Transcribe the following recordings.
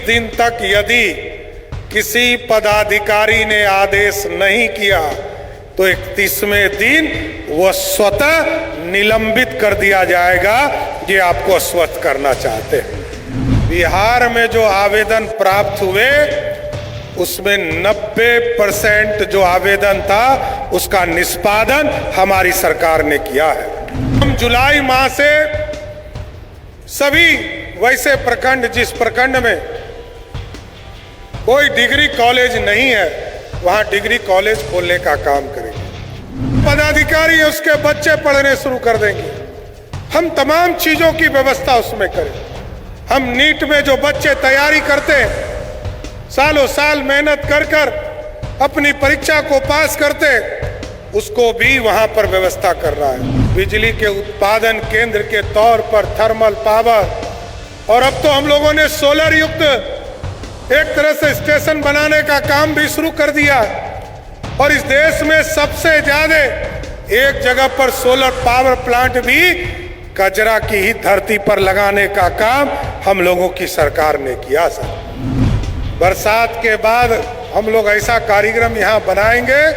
दिन तक यदि किसी पदाधिकारी ने आदेश नहीं किया तो 31वें दिन वो स्वतः निलंबित कर दिया जाएगा। ये आपको आश्वस्त करना चाहते हैं। बिहार में जो आवेदन प्राप्त हुए उसमें 90% जो आवेदन था उसका निष्पादन हमारी सरकार ने किया है। हम जुलाई माह से सभी वैसे प्रखंड जिस प्रखंड में कोई डिग्री कॉलेज नहीं है वहां डिग्री कॉलेज खोलने का काम करेंगे। पदाधिकारी उसके बच्चे पढ़ने शुरू कर देंगे। हम तमाम चीजों की व्यवस्था उसमें करें। हम नीट में जो बच्चे तैयारी करते हैं, सालों साल मेहनत कर कर अपनी परीक्षा को पास करते, उसको भी वहां पर व्यवस्था कर रहा है। बिजली के उत्पादन केंद्र के तौर पर थर्मल पावर, और अब तो हम लोगों ने सोलर युक्त एक तरह से स्टेशन बनाने का काम भी शुरू कर दिया। और इस देश में सबसे ज्यादा एक जगह पर सोलर पावर प्लांट भी कचरा की ही धरती पर लगाने का काम हम लोगों की सरकार ने किया। सर, बरसात के बाद हम लोग ऐसा कार्यक्रम यहाँ बनाएंगे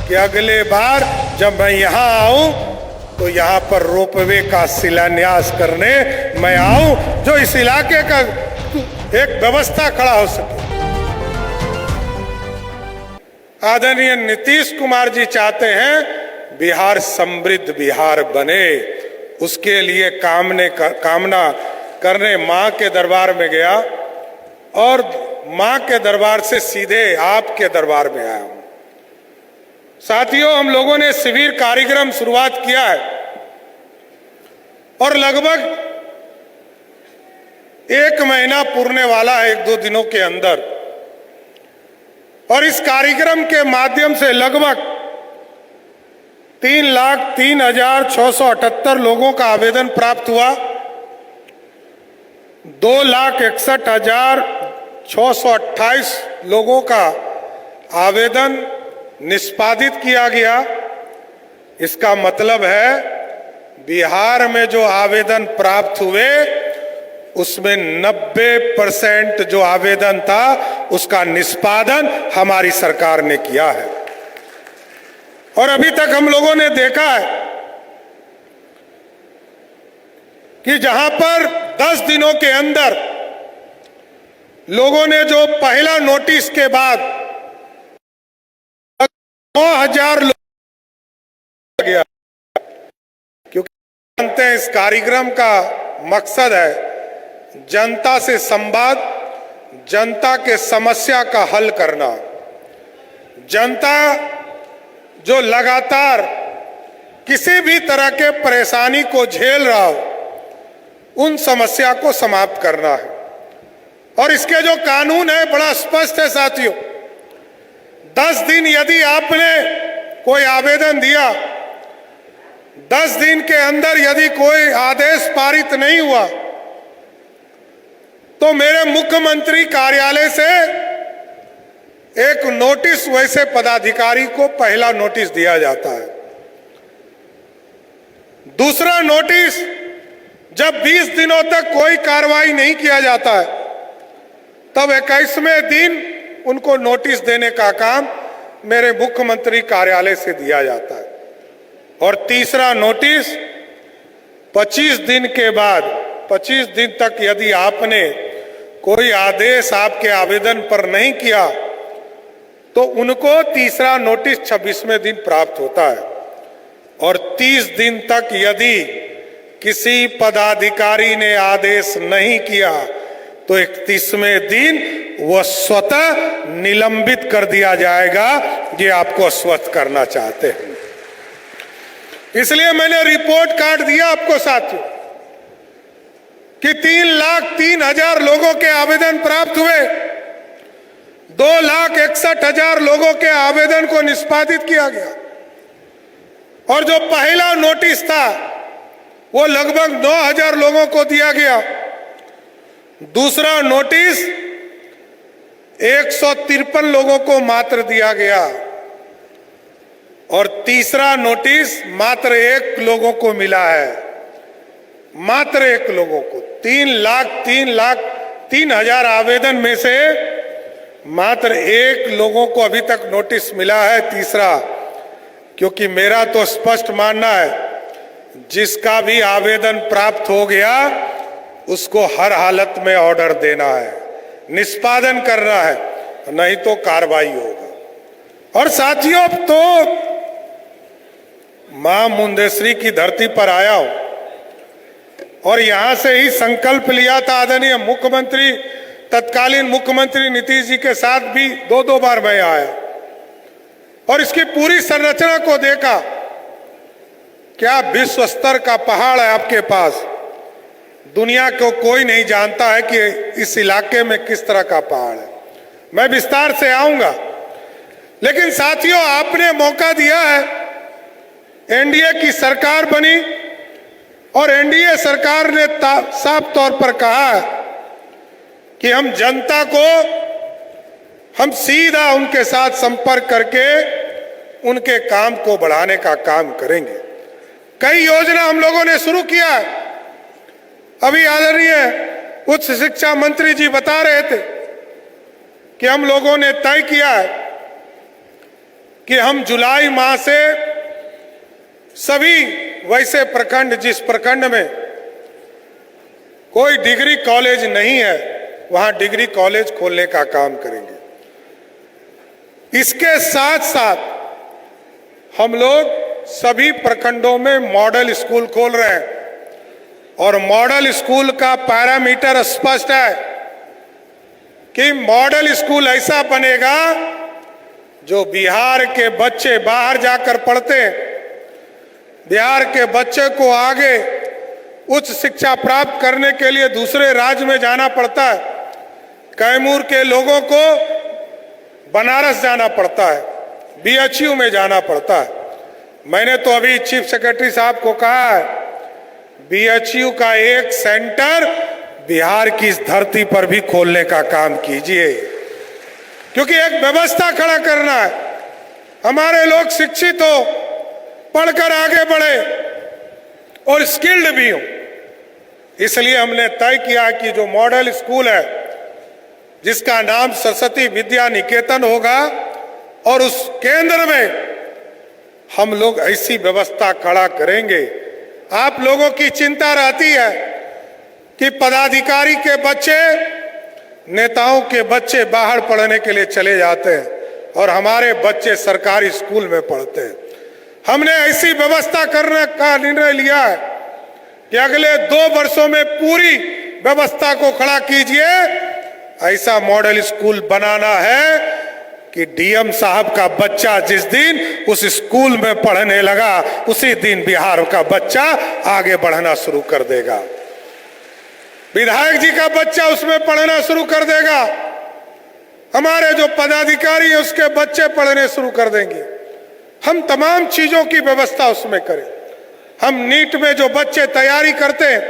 कि अगले बार जब मैं यहाँ आऊं तो यहाँ पर रोपवे का शिलान्यास करने मैं आऊं, जो इस इलाके का एक व्यवस्था खड़ा हो सके। आदरणीय नीतीश कुमार जी चाहते हैं बिहार समृद्ध बिहार बने। उसके लिए कामना करने मां के दरबार में गया और मां के दरबार से सीधे आपके दरबार में आया हूं। साथियों, हम लोगों ने शिविर कार्यक्रम शुरुआत किया है और लगभग 1 महीना पूरने वाला है 1-2 दिनों के अंदर। और इस कार्यक्रम के माध्यम से लगभग 3,03,678 लोगों का आवेदन प्राप्त हुआ। 2,61,628 लोगों का आवेदन निष्पादित किया गया। इसका मतलब है बिहार में जो आवेदन प्राप्त हुए उसमें 90% जो आवेदन था उसका निष्पादन हमारी सरकार ने किया है। और अभी तक हम लोगों ने देखा है कि जहां पर 10 दिनों के अंदर लोगों ने जो पहला नोटिस के बाद 9,000 लोग गया, क्योंकि जानते हैं इस कार्यक्रम का मकसद है जनता से संवाद, जनता के समस्या का हल करना। जनता जो लगातार किसी भी तरह के परेशानी को झेल रहा हो, उन समस्या को समाप्त करना है। और इसके जो कानून है बड़ा स्पष्ट है साथियों। 10 दिन यदि आपने कोई आवेदन दिया, 10 दिन के अंदर यदि कोई आदेश पारित नहीं हुआ तो मेरे मुख्यमंत्री कार्यालय से एक नोटिस वैसे पदाधिकारी को पहला नोटिस दिया जाता है। दूसरा नोटिस जब 20 दिनों तक कोई कार्रवाई नहीं किया जाता है तब 21वें दिन उनको नोटिस देने का काम मेरे मुख्यमंत्री कार्यालय से दिया जाता है। और तीसरा नोटिस 25 दिन के बाद, 25 दिन तक यदि आपने कोई आदेश आपके आवेदन पर नहीं किया तो उनको तीसरा नोटिस 26वें दिन प्राप्त होता है। और 30 दिन तक यदि किसी पदाधिकारी ने आदेश नहीं किया तो 31वें दिन वह स्वतः निलंबित कर दिया जाएगा। ये आपको आश्वस्त करना चाहते हैं। इसलिए मैंने रिपोर्ट कार्ड दिया आपको साथियों कि 3,03,000 लोगों के आवेदन प्राप्त हुए, 2,61,000 लोगों के आवेदन को निष्पादित किया गया। और जो पहला नोटिस था वो लगभग 9,000 लोगों को दिया गया। दूसरा नोटिस 153 लोगों को मात्र दिया गया और तीसरा नोटिस मात्र 1 लोगों को मिला है, मात्र 1 लोगों को। 3 लाख 3,000 आवेदन में से मात्र 1 लोगों को अभी तक नोटिस मिला है, तीसरा। क्योंकि मेरा तो स्पष्ट मानना है, जिसका भी आवेदन प्राप्त हो गया उसको हर हालत में ऑर्डर देना है, निष्पादन करना है, नहीं तो कार्रवाई होगा। और साथियों, अब तो मां मुंडेश्वरी की धरती पर आया हूं और यहां से ही संकल्प लिया था आदरणीय मुख्यमंत्री, तत्कालीन मुख्यमंत्री नीतीश जी के साथ भी 2-2 बार मैं आया और इसकी पूरी संरचना को देखा। क्या विश्व स्तर का पहाड़ है आपके पास। दुनिया को कोई नहीं जानता है कि इस इलाके में किस तरह का पहाड़ है। मैं विस्तार से आऊंगा, लेकिन साथियों, आपने मौका दिया है, एनडीए की सरकार बनी और एनडीए सरकार ने साफ तौर पर कहा है कि हम जनता को, हम सीधा उनके साथ संपर्क करके उनके काम को बढ़ाने का काम करेंगे। कई योजना हम लोगों ने शुरू किया है। अभी आदरणीय उच्च शिक्षा मंत्री जी बता रहे थे कि हम लोगों ने तय किया है कि हम जुलाई माह से सभी वैसे प्रखंड, जिस प्रखंड में कोई डिग्री कॉलेज नहीं है, वहां डिग्री कॉलेज खोलने का काम करेंगे। इसके साथ साथ हम लोग सभी प्रखंडों में मॉडल स्कूल खोल रहे हैं और मॉडल स्कूल का पैरामीटर स्पष्ट है कि मॉडल स्कूल ऐसा बनेगा जो बिहार के बच्चे बाहर जाकर पढ़ते हैं, बिहार के बच्चे को आगे उच्च शिक्षा प्राप्त करने के लिए दूसरे राज्य में जाना पड़ता है। कैमूर के लोगों को बनारस जाना पड़ता है, बीएचयू में जाना पड़ता है। मैंने तो अभी चीफ सेक्रेटरी साहब को कहा है, बीएचयू का एक सेंटर बिहार की इस धरती पर भी खोलने का काम कीजिए, क्योंकि एक व्यवस्था खड़ा करना है। हमारे लोग शिक्षित हो, पढ़कर आगे बढ़े और स्किल्ड भी हो। इसलिए हमने तय किया कि जो मॉडल स्कूल है, जिसका नाम सरस्वती विद्या निकेतन होगा, और उस केंद्र में हम लोग ऐसी व्यवस्था खड़ा करेंगे। आप लोगों की चिंता रहती है कि पदाधिकारी के बच्चे, नेताओं के बच्चे बाहर पढ़ने के लिए चले जाते हैं और हमारे बच्चे सरकारी स्कूल में पढ़ते हैं। हमने ऐसी व्यवस्था करने का निर्णय लिया है कि अगले 2 वर्षों में पूरी व्यवस्था को खड़ा कीजिए। ऐसा मॉडल स्कूल बनाना है कि डीएम साहब का बच्चा जिस दिन उस स्कूल में पढ़ने लगा, उसी दिन बिहार का बच्चा आगे बढ़ना शुरू कर देगा, विधायक जी का बच्चा उसमें पढ़ना शुरू कर देगा, हमारे जो पदाधिकारी है उसके बच्चे पढ़ने शुरू कर देंगे। हम तमाम चीजों की व्यवस्था उसमें करें। हम नीट में जो बच्चे तैयारी करते हैं,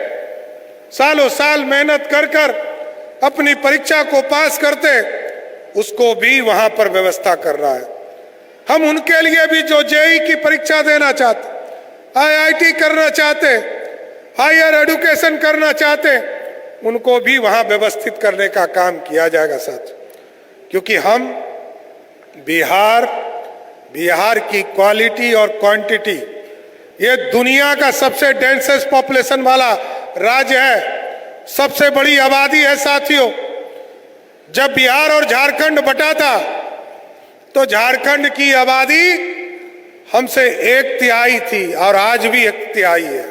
सालों साल मेहनत कर कर अपनी परीक्षा को पास करते हैं, उसको भी वहां पर व्यवस्था कर रहा है। हम उनके लिए भी जो जेईई की परीक्षा देना चाहते, आईआईटी करना चाहते, हायर एजुकेशन करना चाहते, उनको भी वहां व्यवस्थित करने का काम किया जाएगा साथ। क्योंकि हम बिहार की क्वालिटी और क्वांटिटी, ये दुनिया का सबसे डेंसेस्ट पॉपुलेशन वाला राज्य है, सबसे बड़ी आबादी है साथियों। जब बिहार और झारखंड बटा था तो झारखंड की आबादी हमसे 1/3 थी और आज भी 1/3 है।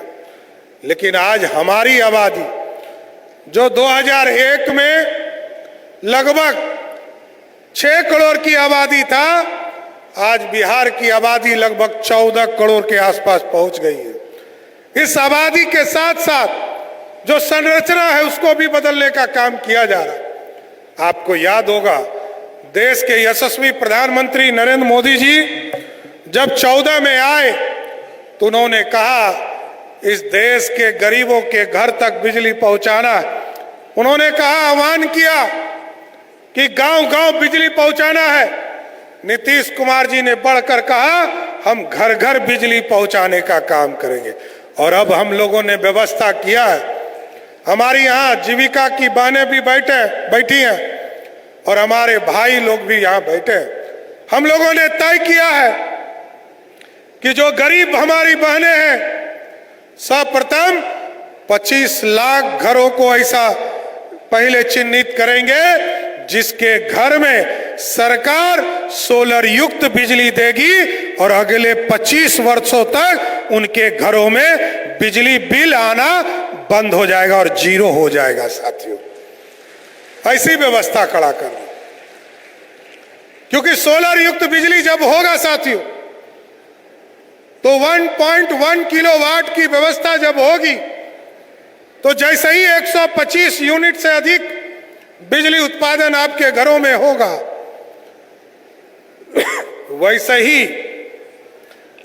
लेकिन आज हमारी आबादी, जो 2001 में लगभग 6 करोड़ की आबादी था, आज बिहार की आबादी लगभग 14 करोड़ के आसपास पहुंच गई है। इस आबादी के साथ साथ जो संरचना है उसको भी बदलने का काम किया जा रहा है। आपको याद होगा, देश के यशस्वी प्रधानमंत्री नरेंद्र मोदी जी जब 14 में आए तो उन्होंने कहा इस देश के गरीबों के घर तक बिजली पहुंचाना है। उन्होंने कहा, आह्वान किया कि गांव-गांव बिजली पहुंचाना है। नीतीश कुमार जी ने बढ़कर कहा हम घर घर बिजली पहुंचाने का काम करेंगे। और अब हम लोगों ने व्यवस्था किया है, हमारी यहाँ जीविका की बहनें भी बैठी हैं और हमारे भाई लोग भी यहाँ बैठे हैं। हम लोगों ने तय किया है कि जो गरीब हमारी बहनें हैं, सर्वप्रथम 25 लाख घरों को ऐसा पहले चिन्हित करेंगे जिसके घर में सरकार सोलर युक्त बिजली देगी और अगले 25 वर्षों तक उनके घरों में बिजली बिल आना बंद हो जाएगा और जीरो हो जाएगा। साथियों, ऐसी व्यवस्था खड़ा करना, क्योंकि सोलर युक्त बिजली जब होगा साथियों, तो 1.1 किलोवाट की व्यवस्था जब होगी, तो जैसे ही 125 यूनिट से अधिक बिजली उत्पादन आपके घरों में होगा, वैसे ही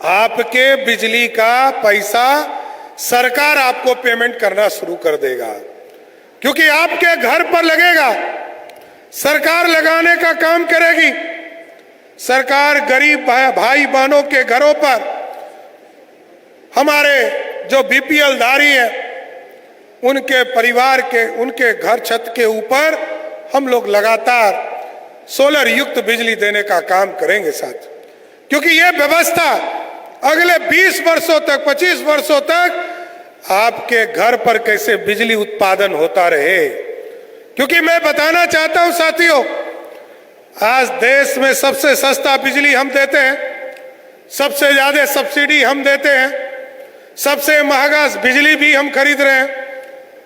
आपके बिजली का पैसा सरकार आपको पेमेंट करना शुरू कर देगा, क्योंकि आपके घर पर लगेगा। सरकार लगाने का काम करेगी। सरकार गरीब भाई बहनों के घरों पर, हमारे जो बीपीएल धारी है उनके परिवार के, उनके घर छत के ऊपर हम लोग लगातार सोलर युक्त बिजली देने का काम करेंगे साथ, क्योंकि ये व्यवस्था अगले 20 वर्षों तक, 25 वर्षों तक आपके घर पर कैसे बिजली उत्पादन होता रहे। क्योंकि मैं बताना चाहता हूं साथियों, आज देश में सबसे सस्ता बिजली हम देते हैं, सबसे ज्यादा सब्सिडी हम देते हैं, सबसे महंगा बिजली भी हम खरीद रहे हैं,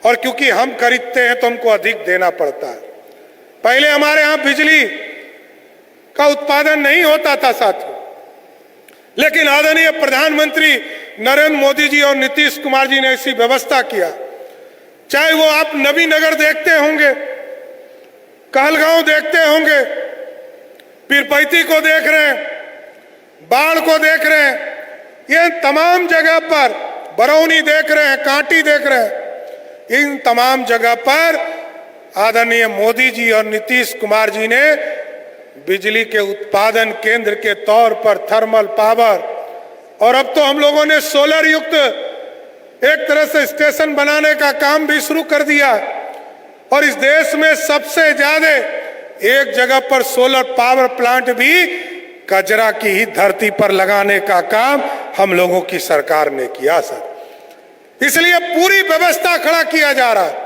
और क्योंकि हम खरीदते हैं तो हमको अधिक देना पड़ता है। पहले हमारे यहाँ बिजली का उत्पादन नहीं होता था साथियों, लेकिन आदरणीय प्रधानमंत्री नरेंद्र मोदी जी और नीतीश कुमार जी ने ऐसी व्यवस्था किया। चाहे वो आप नबीनगर देखते होंगे, कहलगांव देखते होंगे, पीरपैती को देख रहे हैं, बाढ़ को देख रहे हैं, ये तमाम जगह पर, बरौनी देख रहे हैं, कांटी देख रहे हैं, इन तमाम जगह पर आदरणीय मोदी जी और नीतीश कुमार जी ने बिजली के उत्पादन केंद्र के तौर पर थर्मल पावर, और अब तो हम लोगों ने सोलर युक्त एक तरह से स्टेशन बनाने का काम भी शुरू कर दिया। और इस देश में सबसे ज्यादा एक जगह पर सोलर पावर प्लांट भी कचरा की ही धरती पर लगाने का काम हम लोगों की सरकार ने किया सर। इसलिए पूरी व्यवस्था खड़ा किया जा रहा है,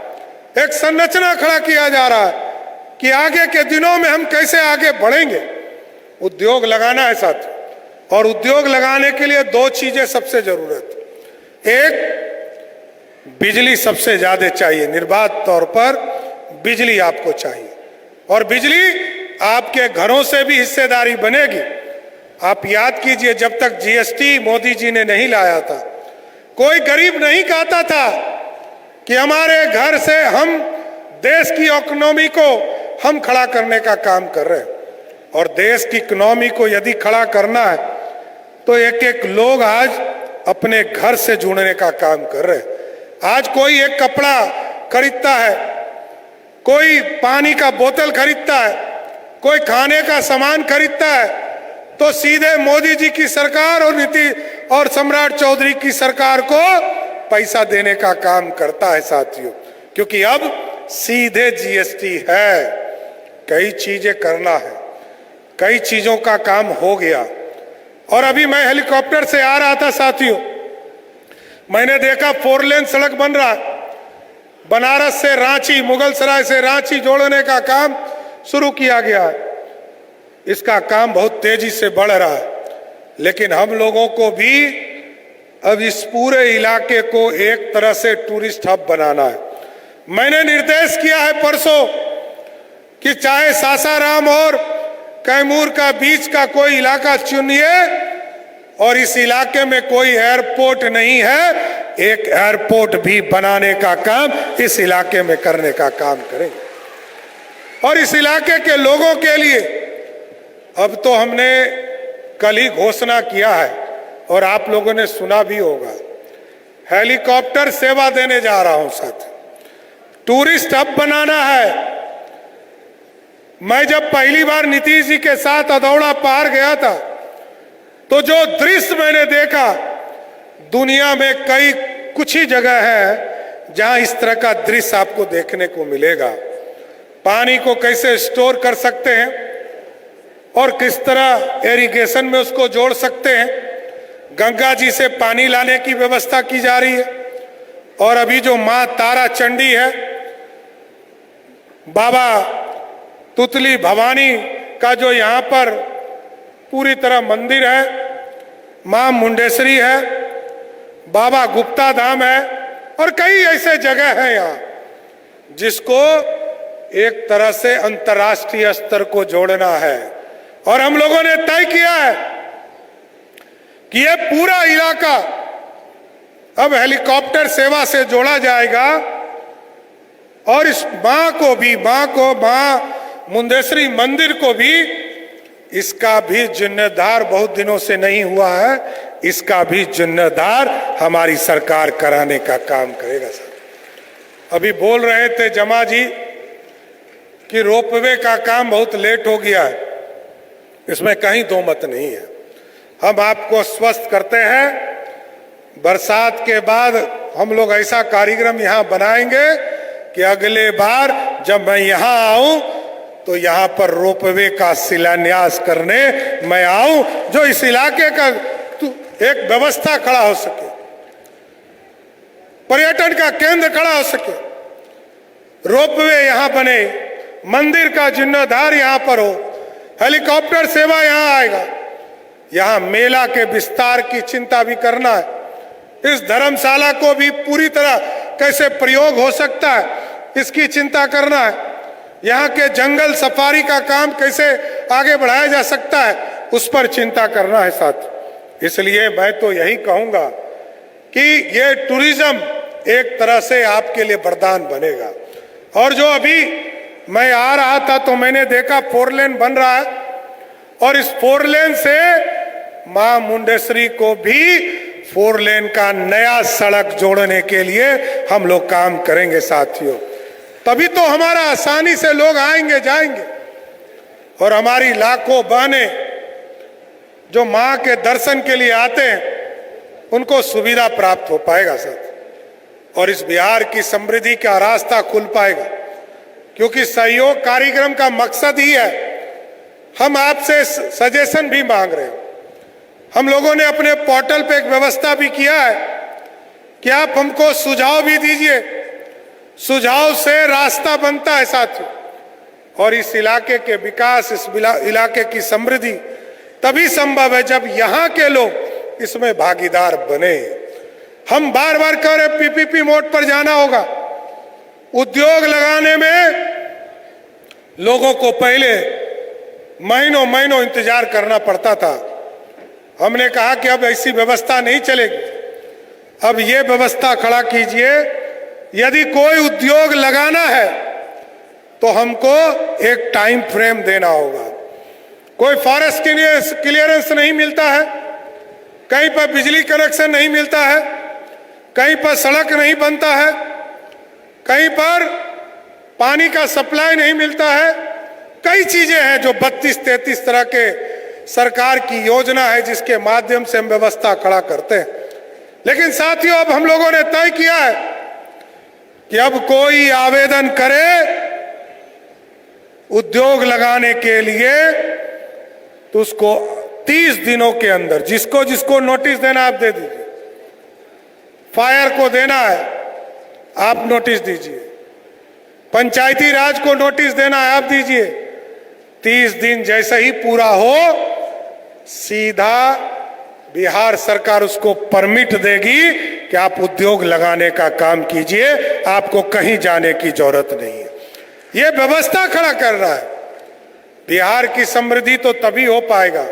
एक संरचना खड़ा किया जा रहा है कि आगे के दिनों में हम कैसे आगे बढ़ेंगे। उद्योग लगाना है साथ, और उद्योग लगाने के लिए दो चीजें सबसे जरूरत। एक, बिजली सबसे ज्यादा चाहिए, निर्बाध तौर पर बिजली आपको चाहिए, और बिजली आपके घरों से भी हिस्सेदारी बनेगी। आप याद कीजिए, जब तक जीएसटी मोदी जी ने नहीं लाया था, कोई गरीब नहीं कहता था कि हमारे घर से हम देश की इकोनॉमी को हम खड़ा करने का काम कर रहे हैं। और देश की इकोनॉमी को यदि खड़ा करना है तो एक एक लोग आज अपने घर से जुड़ने का काम कर रहे हैं। आज कोई एक कपड़ा खरीदता है, कोई पानी का बोतल खरीदता है, कोई खाने का सामान खरीदता है, तो सीधे मोदी जी की सरकार और नीतीश और सम्राट चौधरी की सरकार को पैसा देने का काम करता है साथियों। क्योंकि अब सीधे जीएसटी है, कई चीजें करना है, कई चीजों का काम हो गया। और अभी मैं हेलीकॉप्टर से आ रहा था साथियों, मैंने देखा 4 लेन सड़क बन रहा है, बनारस से रांची, मुगलसराय से रांची जोड़ने का काम शुरू किया गया है। इसका काम बहुत तेजी से बढ़ रहा है, लेकिन हम लोगों को भी अब इस पूरे इलाके को एक तरह से टूरिस्ट हब बनाना है। मैंने निर्देश किया है परसों कि चाहे सासाराम और कैमूर का बीच का कोई इलाका चुनिए, और इस इलाके में कोई एयरपोर्ट नहीं है, एक एयरपोर्ट भी बनाने का काम इस इलाके में करने का काम करेंगे। और इस इलाके के लोगों के लिए अब तो हमने कल ही घोषणा किया है, और आप लोगों ने सुना भी होगा, हेलीकॉप्टर सेवा देने जा रहा हूं साथ, टूरिस्ट हब बनाना है। मैं जब पहली बार नीतीश जी के साथ अधौड़ा पार गया था, तो जो दृश्य मैंने देखा, दुनिया में कई कुछ ही जगह है जहां इस तरह का दृश्य आपको देखने को मिलेगा। पानी को कैसे स्टोर कर सकते हैं और किस तरह इरिगेशन में उसको जोड़ सकते हैं। गंगा जी से पानी लाने की व्यवस्था की जा रही है और अभी जो मां तारा चंडी है, बाबा तुतली भवानी का जो यहाँ पर पूरी तरह मंदिर है, मां मुंडेश्वरी है, बाबा गुप्ता धाम है और कई ऐसे जगह हैं यहाँ जिसको एक तरह से अंतर्राष्ट्रीय स्तर को जोड़ना है। और हम लोगों ने तय किया है कि ये पूरा इलाका अब हेलीकॉप्टर सेवा से जोड़ा जाएगा और इस मां मुंडेश्वरी मंदिर को भी, इसका भी जीर्णोद्धार बहुत दिनों से नहीं हुआ है, इसका भी जीर्णोद्धार हमारी सरकार कराने का काम करेगा। सर अभी बोल रहे थे जमा जी कि रोपवे का काम बहुत लेट हो गया है, इसमें कहीं दो मत नहीं है। हम आपको स्वस्थ करते हैं, बरसात के बाद हम लोग ऐसा कार्यक्रम यहाँ बनाएंगे कि अगले बार जब मैं यहाँ आऊं तो यहाँ पर रोपवे का शिलान्यास करने मैं आऊं, जो इस इलाके का एक व्यवस्था खड़ा हो सके, पर्यटन का केंद्र खड़ा हो सके, रोपवे यहाँ बने, मंदिर का जीर्णोद्धार यहाँ पर हो, हेलीकॉप्टर सेवा यहाँ आएगा। यहाँ मेला के विस्तार की चिंता भी करना है। इस धर्मशाला को भी पूरी तरह कैसे प्रयोग हो सकता है, इसकी चिंता करना है। यहाँ के जंगल सफारी का काम कैसे आगे बढ़ाया जा सकता है, उस पर चिंता करना है साथ। इसलिए मैं तो यही कहूँगा कि ये टूरिज्म एक तरह से आपके लिए वरदान बनेगा। और जो अभी मैं आ रहा था तो मैंने देखा 4 लेन बन रहा है और इस 4 लेन से मां मुंडेश्वरी को भी 4 लेन का नया सड़क जोड़ने के लिए हम लोग काम करेंगे साथियों। तभी तो हमारा आसानी से लोग आएंगे जाएंगे और हमारी लाखों बहनें जो मां के दर्शन के लिए आते हैं उनको सुविधा प्राप्त हो पाएगा सर। और इस बिहार की समृद्धि का रास्ता खुल पाएगा, क्योंकि सहयोग कार्यक्रम का मकसद ही है। हम आपसे सजेशन भी मांग रहे हैं। हम लोगों ने अपने पोर्टल पे एक व्यवस्था भी किया है कि आप हमको सुझाव भी दीजिए, सुझाव से रास्ता बनता है साथियों। और इस इलाके के विकास, इस इलाके की समृद्धि तभी संभव है जब यहाँ के लोग इसमें भागीदार बने। हम बार बार कह रहे पीपीपी मोड पर जाना होगा। उद्योग लगाने में लोगों को पहले महीनों महीनों इंतजार करना पड़ता था। हमने कहा कि अब ऐसी व्यवस्था नहीं चलेगी, अब ये व्यवस्था खड़ा कीजिए। यदि कोई उद्योग लगाना है तो हमको एक टाइम फ्रेम देना होगा। कोई फॉरेस्ट क्लियरेंस नहीं मिलता है, कहीं पर बिजली कनेक्शन नहीं मिलता है, कहीं पर सड़क नहीं बनता है, कहीं पर पानी का सप्लाई नहीं मिलता है। कई चीजें हैं जो 32-33 तरह के सरकार की योजना है जिसके माध्यम से हम व्यवस्था खड़ा करते हैं। लेकिन साथियों, अब हम लोगों ने तय किया है कि अब कोई आवेदन करे उद्योग लगाने के लिए तो उसको 30 दिनों के अंदर, जिसको जिसको नोटिस देना आप दे दीजिए। फायर को देना है आप नोटिस दीजिए, पंचायती राज को नोटिस देना है आप दीजिए। 30 दिन जैसे ही पूरा हो सीधा बिहार सरकार उसको परमिट देगी कि आप उद्योग लगाने का काम कीजिए, आपको कहीं जाने की जरूरत नहीं है। ये व्यवस्था खड़ा कर रहा है। बिहार की समृद्धि तो तभी हो पाएगा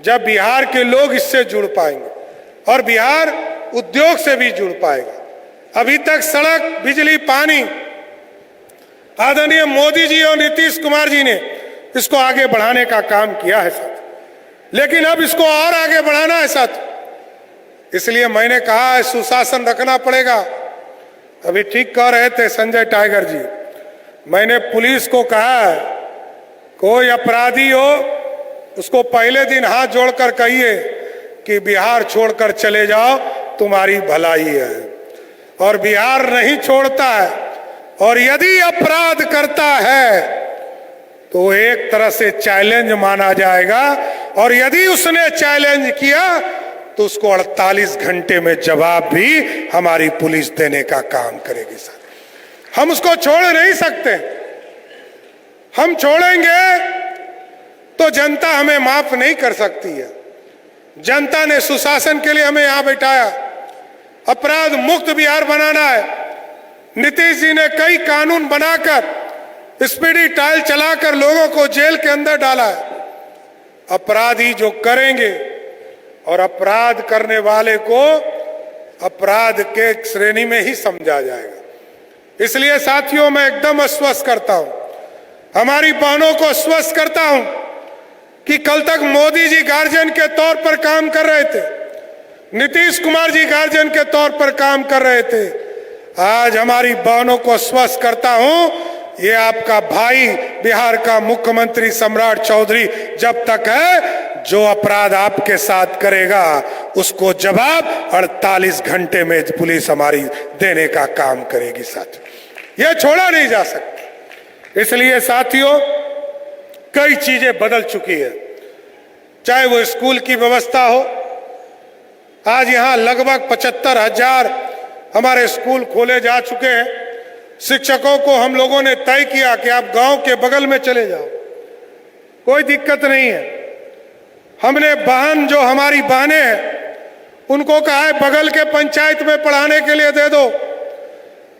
जब बिहार के लोग इससे जुड़ पाएंगे और बिहार उद्योग से भी जुड़ पाएगा। अभी तक सड़क, बिजली, पानी आदरणीय मोदी जी और नीतीश कुमार जी ने इसको आगे बढ़ाने का काम किया है साथ, लेकिन अब इसको और आगे बढ़ाना है साथ। इसलिए मैंने कहा है सुशासन रखना पड़ेगा। अभी ठीक कह रहे थे संजय टाइगर जी, मैंने पुलिस को कहा है कोई अपराधी हो उसको पहले दिन हाथ जोड़कर कहिए कि बिहार छोड़कर चले जाओ, तुम्हारी भलाई है। और बिहार नहीं छोड़ता है। और यदि अपराध करता है तो एक तरह से चैलेंज माना जाएगा, और यदि उसने चैलेंज किया तो उसको 48 घंटे में जवाब भी हमारी पुलिस देने का काम करेगी। सर, हम उसको छोड़ नहीं सकते। हम छोड़ेंगे तो जनता हमें माफ नहीं कर सकती है। जनता ने सुशासन के लिए हमें यहां बैठाया, अपराध मुक्त बिहार बनाना है। नीतीश जी ने कई कानून बनाकर स्पीडी ट्रायल चलाकर लोगों को जेल के अंदर डाला है। अपराधी जो करेंगे और अपराध करने वाले को अपराध के श्रेणी में ही समझा जाएगा। इसलिए साथियों, मैं एकदम आश्वस्त करता हूं, हमारी बहनों को आश्वस्त करता हूं कि कल तक मोदी जी गार्जियन के तौर पर काम कर रहे थे, नीतीश कुमार जी गार्जियन के तौर पर काम कर रहे थे। आज हमारी बहनों को आश्वस्त करता हूं, ये आपका भाई बिहार का मुख्यमंत्री सम्राट चौधरी जब तक है, जो अपराध आपके साथ करेगा उसको जवाब 48 घंटे में पुलिस हमारी देने का काम करेगी। साथियों, ये छोड़ा नहीं जा सकता। इसलिए साथियों, कई चीजें बदल चुकी है, चाहे वो स्कूल की व्यवस्था हो। आज यहां लगभग 75,000 हमारे स्कूल खोले जा चुके हैं। शिक्षकों को हम लोगों ने तय किया कि आप गांव के बगल में चले जाओ, कोई दिक्कत नहीं है। हमने बहन, जो हमारी बहनें हैं, उनको कहा है बगल के पंचायत में पढ़ाने के लिए दे दो,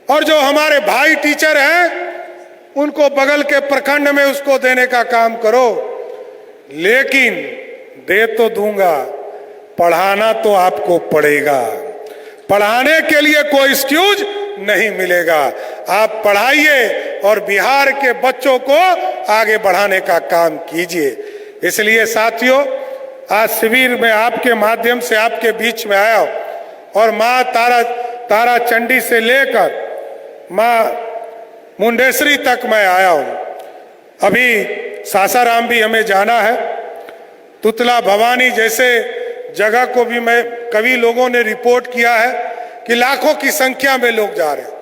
और जो हमारे भाई टीचर हैं उनको बगल के प्रखंड में उसको देने का काम करो। लेकिन दे तो दूंगा, पढ़ाना तो आपको पड़ेगा। पढ़ाने के लिए कोई एक्सक्यूज नहीं मिलेगा। आप पढ़ाइए और बिहार के बच्चों को आगे बढ़ाने का काम कीजिए। इसलिए साथियों, आज शिविर में आपके माध्यम से आपके बीच में आया और माँ तारा चंडी से लेकर माँ मुंडेश्वरी तक मैं आया हूं। अभी सासाराम भी हमें जाना है, तुतला भवानी जैसे जगह को भी मैं, कई लोगों ने रिपोर्ट किया है कि लाखों की संख्या में लोग जा रहे हैं।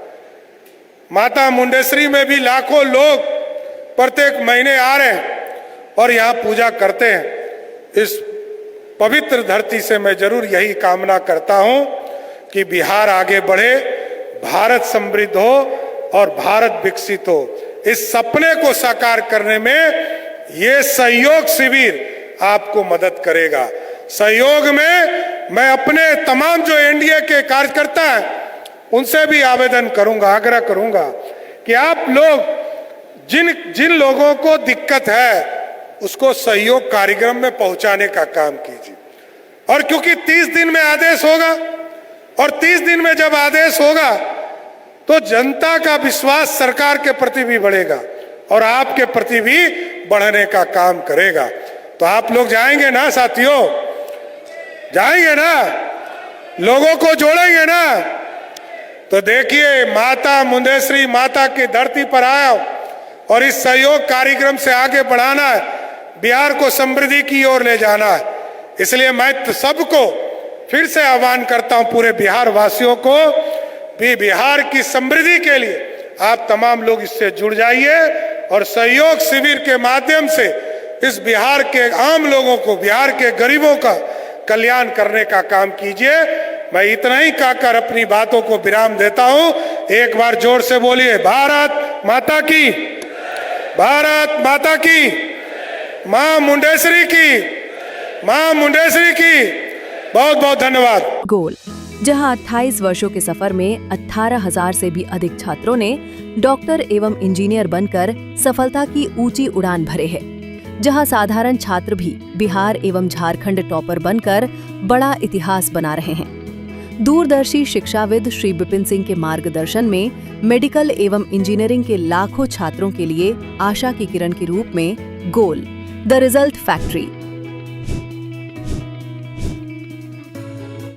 माता मुंडेश्वरी में भी लाखों लोग प्रत्येक महीने आ रहे हैं और यहाँ पूजा करते हैं। इस पवित्र धरती से मैं जरूर यही कामना करता हूं कि बिहार आगे बढ़े, भारत समृद्ध हो और भारत विकसित हो। इस सपने को साकार करने में ये सहयोग शिविर आपको मदद करेगा। सहयोग में मैं अपने तमाम जो एनडीए के कार्यकर्ता हैं उनसे भी आवेदन करूंगा, आग्रह करूंगा कि आप लोग जिन लोगों को दिक्कत है उसको सहयोग कार्यक्रम में पहुंचाने का काम कीजिए। और क्योंकि 30 दिन में आदेश होगा, और 30 दिन में जब आदेश होगा तो जनता का विश्वास सरकार के प्रति भी बढ़ेगा और आपके प्रति भी बढ़ने का काम करेगा। तो आप लोग जाएंगे ना साथियों, जाएंगे ना, लोगों को जोड़ेंगे ना। तो देखिए, माता मुंडेश्वरी माता की धरती पर आया और इस सहयोग कार्यक्रम से आगे बढ़ाना है, बिहार को समृद्धि की ओर ले जाना है। इसलिए मैं तो सबको फिर से आह्वान करता हूं, पूरे बिहार वासियों को भी बिहार की समृद्धि के लिए आप तमाम लोग इससे जुड़ जाइए और सहयोग शिविर के माध्यम से इस बिहार के आम लोगों को, बिहार के गरीबों का कल्याण करने का काम कीजिए। मैं इतना ही कहकर अपनी बातों को विराम देता हूं। एक बार जोर से बोलिए, भारत माता की, भारत माता की, मां मुंडेश्वरी की, मां मुंडेश्वरी की। बहुत बहुत धन्यवाद। गोल, जहां 28 वर्षों के सफर में 18,000 से भी अधिक छात्रों ने डॉक्टर एवं इंजीनियर बनकर सफलता की ऊंची उड़ान भरे है, जहां साधारण छात्र भी बिहार एवं झारखंड टॉपर बनकर बड़ा इतिहास बना रहे हैं। दूरदर्शी शिक्षाविद श्री विपिन सिंह के मार्गदर्शन में मेडिकल एवं इंजीनियरिंग के लाखों छात्रों के लिए आशा की किरण के रूप में गोल, द रिजल्ट फैक्ट्री